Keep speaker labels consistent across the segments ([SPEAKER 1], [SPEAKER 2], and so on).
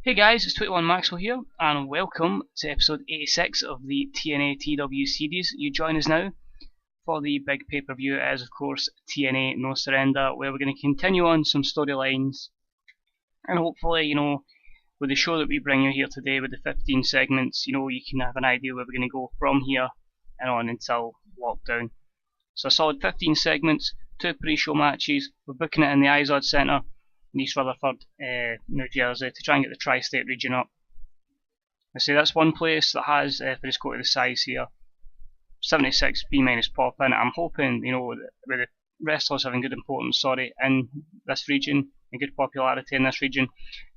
[SPEAKER 1] Hey guys, it's 21 Maxwell here, and welcome to episode 86 of the TNA TW series. You join us now for the big pay-per-view as, of course, TNA No Surrender, where we're going to continue on some storylines, and hopefully, with the show that we bring you here today with the 15 segments, you can have an idea where we're going to go from here and on until lockdown. So a solid 15 segments, 2 pre-show matches. We're booking it in the Izod Centre in East Rutherford, New Jersey, to try and get the tri-state region up. I say that's one place that has, if I just go to the size here, 76 B- pop-in. I'm hoping, with the wrestlers having good importance, in this region, and good popularity in this region,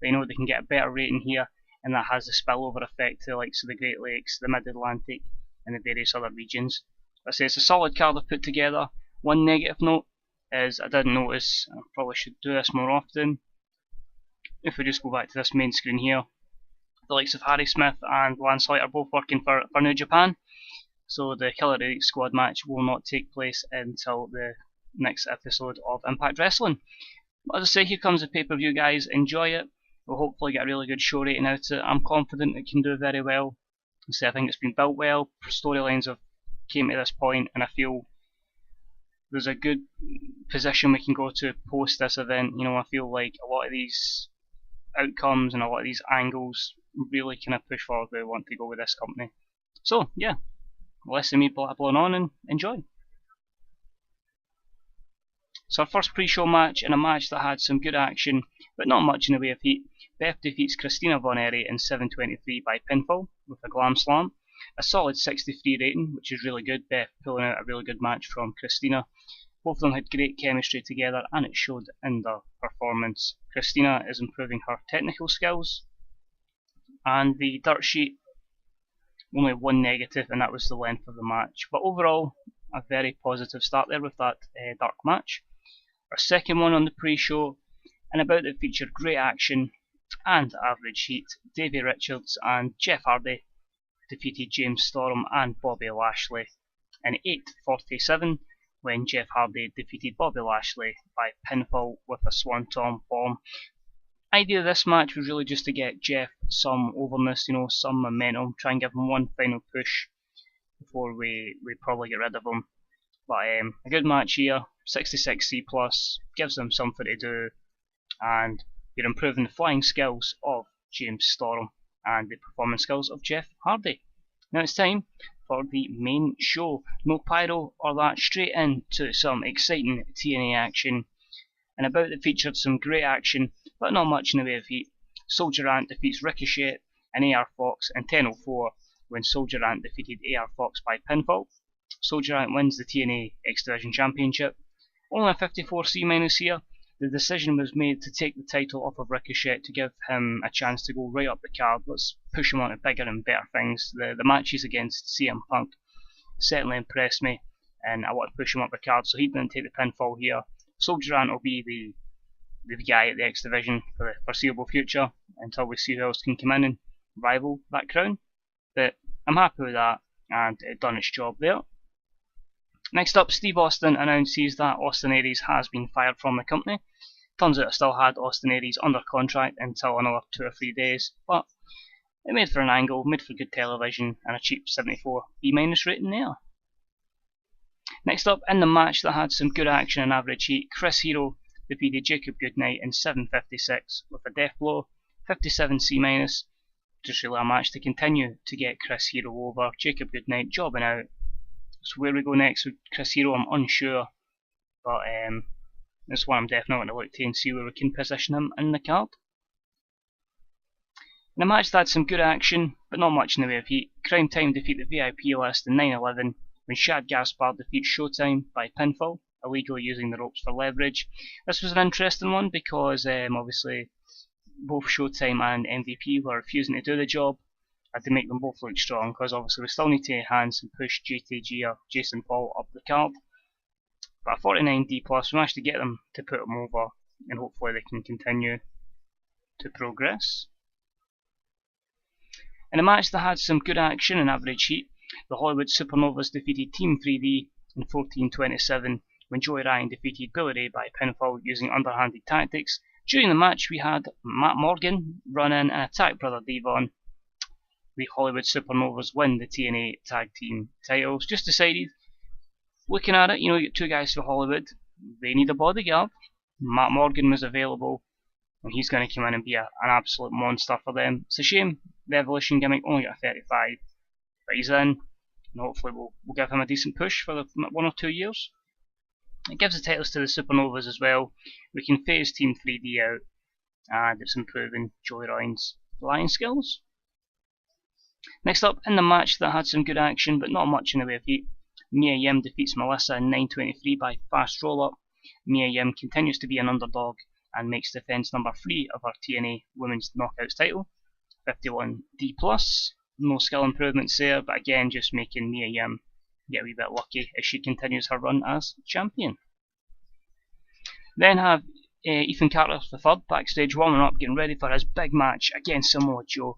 [SPEAKER 1] they can get a better rating here, and that has the spillover effect to the likes of the Great Lakes, the Mid-Atlantic, and the various other regions. I say it's a solid card I've put together. One negative note is I did notice, I probably should do this more often, if we just go back to this main screen here, the likes of Harry Smith and Lance Light are both working for New Japan, so the Killer Elite Squad match will not take place until the next episode of Impact Wrestling. But as I say, here comes the pay-per-view, guys. Enjoy it. We'll hopefully get a really good show rating out of it. I'm confident it can do very well. I think it's been built well, storylines have came to this point, and I feel there's a good position we can go to post this event. I feel like a lot of these outcomes and a lot of these angles really kind of push forward where we want to go with this company. So yeah, less than me blabbling on, and enjoy. So our first pre-show match, and a match that had some good action but not much in the way of heat. Beth defeats Christina Von Erich in 7:23 by pinfall with a glam slam. A solid 63 rating, which is really good. Beth pulling out a really good match from Christina. Both of them had great chemistry together, and it showed in their performance. Christina is improving her technical skills, and the dirt sheet, only one negative, and that was the length of the match. But overall, a very positive start there with that dark match. Our second one on the pre-show, and about it featured great action and average heat. Davey Richards and Jeff Hardy defeated James Storm and Bobby Lashley in 8:47 when Jeff Hardy defeated Bobby Lashley by pinfall with a Swanton bomb. Idea of this match was really just to get Jeff some overness, some momentum, try and give him one final push before we probably get rid of him. But a good match here, 66 C+, gives them something to do, and you're improving the flying skills of James Storm and the performance skills of Jeff Hardy. Now it's time for the main show. No pyro or that, straight into some exciting TNA action. And about it featured some great action, but not much in the way of heat. Soldier Ant defeats Ricochet and AR Fox in 10:04 when Soldier Ant defeated AR Fox by pinfall. Soldier Ant wins the TNA XDivision Championship. Only a 54 C- here. The decision was made to take the title off of Ricochet to give him a chance to go right up the card. Let's push him on to bigger and better things. The matches against CM Punk certainly impressed me, and I want to push him up the card, so he didn't take the pinfall here. Soldier Ant will be the guy at the X Division for the foreseeable future until we see who else can come in and rival that crown. But I'm happy with that, and it done its job there. Next up, Steve Austin announces that Austin Aries has been fired from the company. Turns out I still had Austin Aries under contract until another 2 or 3 days, but it made for an angle, made for good television, and a cheap 74 B- rating there. Next up, in the match that had some good action and average heat, Chris Hero defeated Jacob Goodnight in 7:56 with a death blow, 57 C-. Just really a match to continue to get Chris Hero over. Jacob Goodnight jobbing out. So where we go next with Chris Hero, I'm unsure, but this one I'm definitely going to look to and see where we can position him in the card. In a match that had some good action, but not much in the way of heat, Crime Time defeat the VIP list in 9:11 when Shad Gaspard defeats Showtime by pinfall, illegally using the ropes for leverage. This was an interesting one because obviously both Showtime and MVP were refusing to do the job. I had to make them both look strong because obviously we still need to enhance and push JTG or Jason Paul up the card. But a 49 D+, we managed to get them to put them over, and hopefully they can continue to progress. In a match that had some good action and average heat, the Hollywood Supernovas defeated Team 3D in 14:27 when Joey Ryan defeated Billy Ray by pinfall using underhanded tactics During the match, we had Matt Morgan run in and attack Brother Devon. The Hollywood Supernovas win the TNA tag team titles. Just decided, looking at it, you get two guys for Hollywood, they need a bodyguard. Matt Morgan was available, and he's going to come in and be an absolute monster for them. It's a shame the Evolution gimmick only got a 35, but he's in, and hopefully we'll give him a decent push for the 1 or 2 years. It gives the titles to the Supernovas as well. We can phase Team 3D out, and it's improving Joey Ryan's flying skills. Next up, in the match that had some good action but not much in the way of heat, Mia Yim defeats Melissa in 9:23 by fast roll-up. Mia Yim continues to be an underdog and makes defence number 3 of her TNA Women's Knockouts title. 51D+, no skill improvements there, but again just making Mia Yim get a wee bit lucky as she continues her run as champion. Then have Ethan Carter III backstage warming up, getting ready for his big match against Samoa Joe,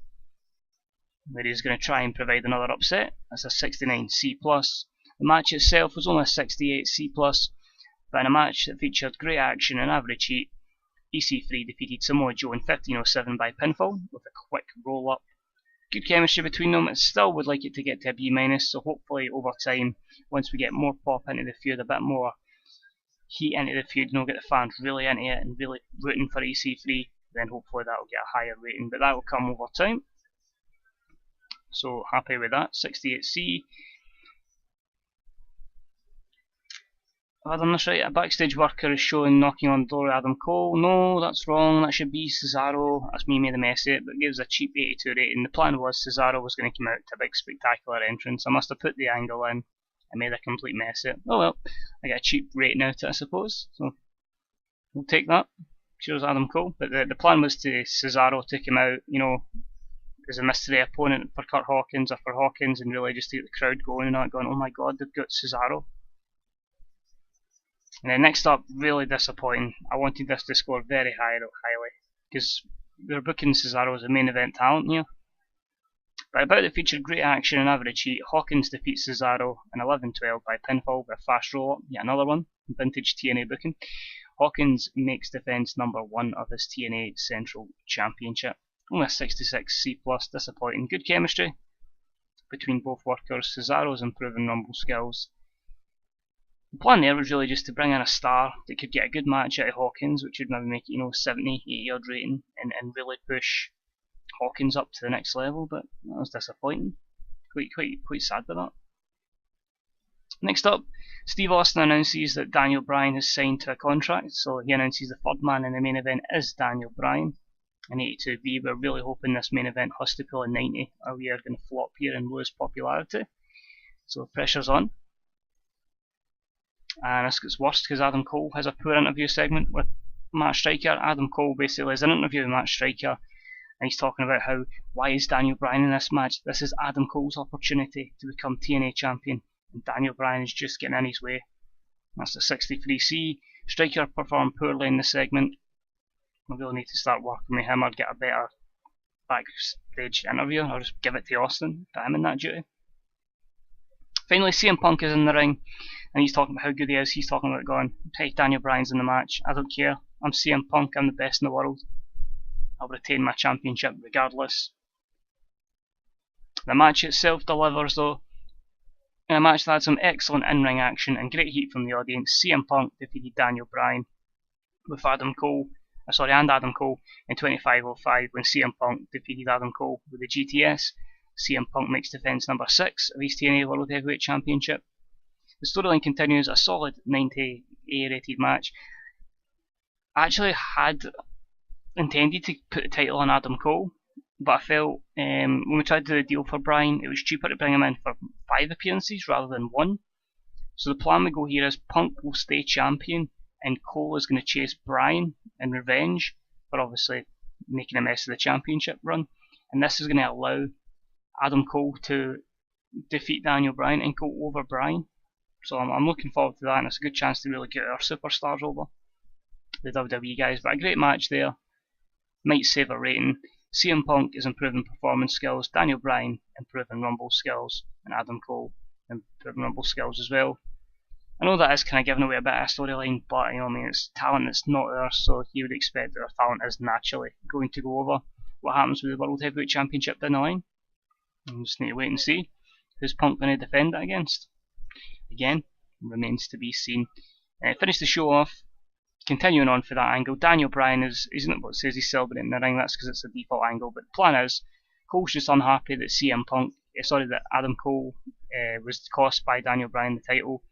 [SPEAKER 1] where he's going to try and provide another upset. That's a 69C+. The match itself was only a 68C+, but in a match that featured great action and average heat, EC3 defeated Samoa Joe in 15:07 by pinfall with a quick roll-up. Good chemistry between them. I still would like it to get to a B-, so hopefully over time, once we get more pop into the feud, a bit more heat into the feud, get the fans really into it and really rooting for EC3, then hopefully that will get a higher rating, but that will come over time. So happy with that. 68C. Have I done this right? A backstage worker is shown knocking on the door of Adam Cole. No, that's wrong. That should be Cesaro. That's me made a mess of it, but it gives a cheap 82 rating. The plan was Cesaro was going to come out to a big spectacular entrance. I must have put the angle in and made a complete mess of it. Oh well, I get a cheap rating out of it, I suppose. So we'll take that. Cheers, Adam Cole. But the plan was to Cesaro to come out, as a mystery opponent for Kurt Hawkins or for Hawkins, and really just to get the crowd going and not going, oh my god, they've got Cesaro. And then next up, really disappointing. I wanted this to score very highly, because we were booking Cesaro as a main event talent here. But about it featured great action and average heat. Hawkins defeats Cesaro in 11:12 by pinfall with a fast roll-up, yet another one, vintage TNA booking. Hawkins makes defence number 1 of his TNA Central Championship. Only a 66C+, disappointing. Good chemistry between both workers. Cesaro's improving Rumble skills. The plan there was really just to bring in a star that could get a good match out of Hawkins, which would maybe make it 70, 80 odd rating, and really push Hawkins up to the next level, but that was disappointing. Quite sad with that. Next up, Steve Austin announces that Daniel Bryan has signed to a contract, so he announces the third man in the main event is Daniel Bryan. In 82B, we're really hoping this main event has to pull a 90, or we are going to flop here and lose popularity. So the pressure's on. And this gets worse because Adam Cole has a poor interview segment with Matt Striker. Adam Cole basically has an interview with Matt Striker, and he's talking about why is Daniel Bryan in this match? This is Adam Cole's opportunity to become TNA champion, and Daniel Bryan is just getting in his way. That's the 63C. Striker performed poorly in the segment. We really need to start working with him or get a better backstage interview, or just give it to Austin, put him in that duty. Finally, CM Punk is in the ring, and he's talking about how good he is. He's talking about going, hey, Daniel Bryan's in the match. I don't care. I'm CM Punk. I'm the best in the world. I'll retain my championship regardless. The match itself delivers, though. In a match that had some excellent in-ring action and great heat from the audience, CM Punk defeated Daniel Bryan with Adam Cole in 25:05 when CM Punk defeated Adam Cole with the GTS. CM Punk makes defence number 6 of his TNA World Heavyweight Championship. The storyline continues, a solid 90A rated match. I actually had intended to put the title on Adam Cole, but I felt when we tried to do the deal for Bryan, it was cheaper to bring him in for 5 appearances rather than 1. So the plan we go here is Punk will stay champion, and Cole is going to chase Bryan in revenge for obviously making a mess of the championship run, and this is going to allow Adam Cole to defeat Daniel Bryan and go over Bryan. So I'm looking forward to that, and it's a good chance to really get our superstars over, the WWE guys. But a great match there, might save a rating. CM Punk is improving performance skills, Daniel Bryan improving Rumble skills, and Adam Cole improving Rumble skills as well. I know that is kind of giving away a bit of a storyline, but you know, I mean, it's talent that's not there, so you would expect that our talent is naturally going to go over. What happens with the World Heavyweight Championship down the line? We'll just need to wait and see. Who's Punk going to defend it against? Again, remains to be seen. Finish the show off. Continuing on for that angle, Daniel Bryan isn't what says he's celebrating in the ring. That's because it's a default angle. But the plan is, Cole's just unhappy that that Adam Cole was cost by Daniel Bryan the title.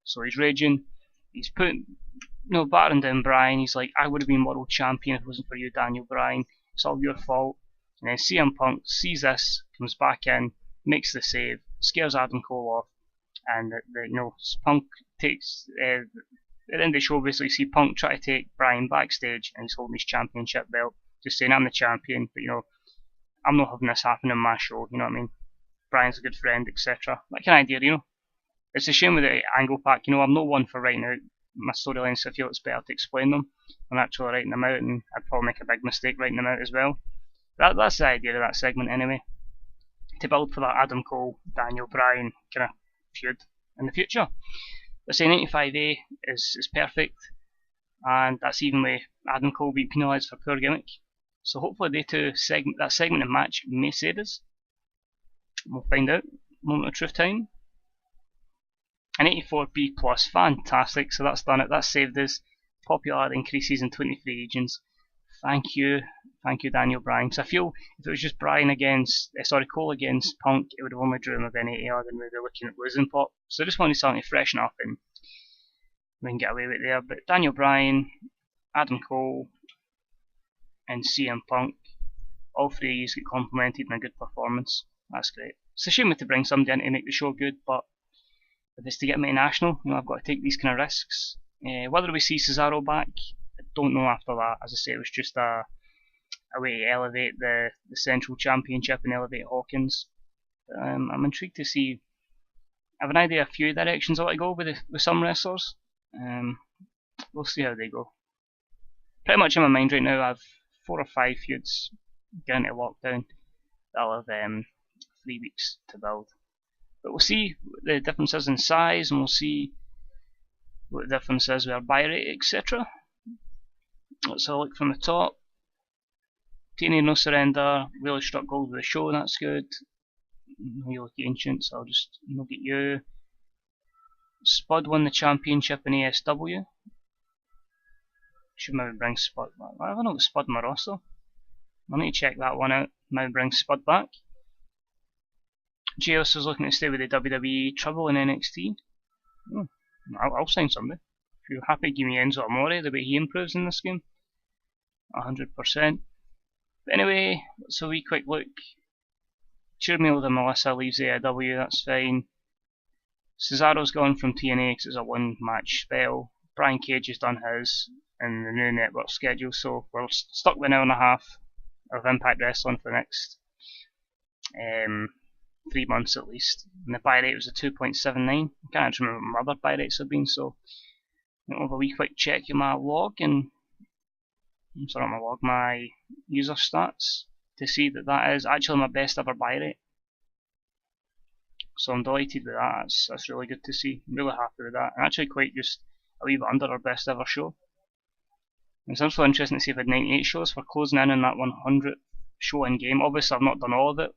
[SPEAKER 1] So he's raging. He's battering down Bryan. He's like, I would have been world champion if it wasn't for you, Daniel Bryan. It's all your fault. And then CM Punk sees this, comes back in, makes the save, scares Adam Cole off, and Punk takes. At the end of the show, basically, see Punk try to take Bryan backstage, and he's holding his championship belt, just saying, I'm the champion, but I'm not having this happen on my show, you know what I mean? Bryan's a good friend, etc. That kind of idea, It's a shame with the angle pack, I'm not one for writing out my storylines, so I feel it's better to explain them. I'm actually writing them out, and I'd probably make a big mistake writing them out as well. That's the idea of that segment anyway. To build for that Adam Cole, Daniel Bryan kind of feud in the future. But say 95A is perfect, and that's even with Adam Cole being penalised for poor gimmick. So hopefully that segment and match may save us. We'll find out. Moment of truth time. An 84B plus, fantastic. So that's done it. That's saved us. Popularity increases in 23 regions. Thank you, Daniel Bryan. So I feel if it was just Cole against Punk, it would have only drew him of any AR than we were looking at losing Pop. So I just wanted something to freshen up and we can get away with it there. But Daniel Bryan, Adam Cole, and CM Punk, all three of these get complimented in a good performance. That's great. It's a shame we have to bring somebody in to make the show good, but if it's to get me to national, I've got to take these kind of risks. Whether we see Cesaro back, I don't know after that. As I say, it was just a way to elevate the Central Championship and elevate Hawkins. I'm intrigued to see. I have an idea of a few directions I want to go with some wrestlers. We'll see how they go. Pretty much in my mind right now, I have 4 or 5 feuds going into lockdown. I'll have 3 weeks to build. But we'll see the differences in size, and we'll see what the difference is with our buy rate, etc. Let's have a look from the top. TNA No Surrender, really struck gold with the show, that's good. You look ancient, so I'll just look at you. Spud won the championship in ASW. Should maybe bring Spud back. I haven't got Spud in my roster. I need to check that one out. Maybe bring Spud back. JOS is looking to stay with the WWE Trouble in NXT. I'll sign somebody. If you're happy, give me Enzo Amore, the way he improves in this game. 100%. But anyway, let's have a wee quick look. Churmiel and Melissa leaves AEW, that's fine. Cesaro's gone from TNA because it's a 1-match spell. Brian Cage has done his in the new network schedule, so we're stuck with an hour and a half of Impact Wrestling for the next 3 months at least. And the buy rate was a 2.79. I can't actually remember what my other buy rates have been, so I'll have a wee quick check in my log and my user stats to see that is actually my best ever buy rate. So I'm delighted with that. That's really good to see. I'm really happy with that. I'm actually quite just a wee bit under our best ever show. It's also interesting to see if I had 98 shows. We're closing in on that 100th show in game. Obviously I've not done all of it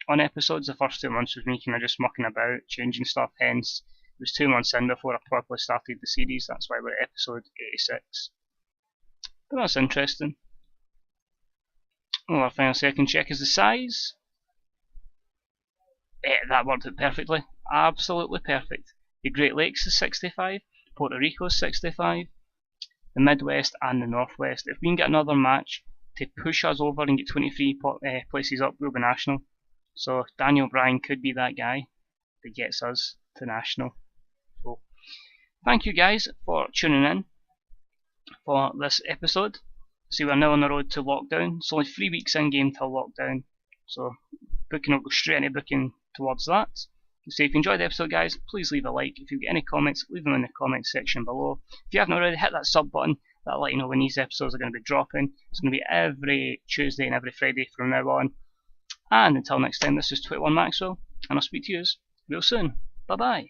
[SPEAKER 1] on episodes. The first 2 months was me kind of just mucking about, changing stuff, hence it was 2 months in before I properly started the series. That's why we're at episode 86. But that's interesting. Well, our final second check is the size. That worked out perfectly. Absolutely perfect. The Great Lakes is 65, Puerto Rico is 65, the Midwest and the Northwest. If we can get another match to push us over and get 23 places up, we'll be national. So Daniel Bryan could be that guy that gets us to national. So thank you guys for tuning in for this episode. See, we're now on the road to lockdown. It's only 3 weeks in game till lockdown, so booking will go straight into booking towards that. So if you enjoyed the episode, guys, please leave a like. If you've got any comments, leave them in the comments section below. If you haven't already, hit that sub button. That'll let you know when these episodes are going to be dropping. It's going to be every Tuesday and every Friday from now on. And until next time, this is 21 Maxwell, and I'll speak to you real soon. Bye bye.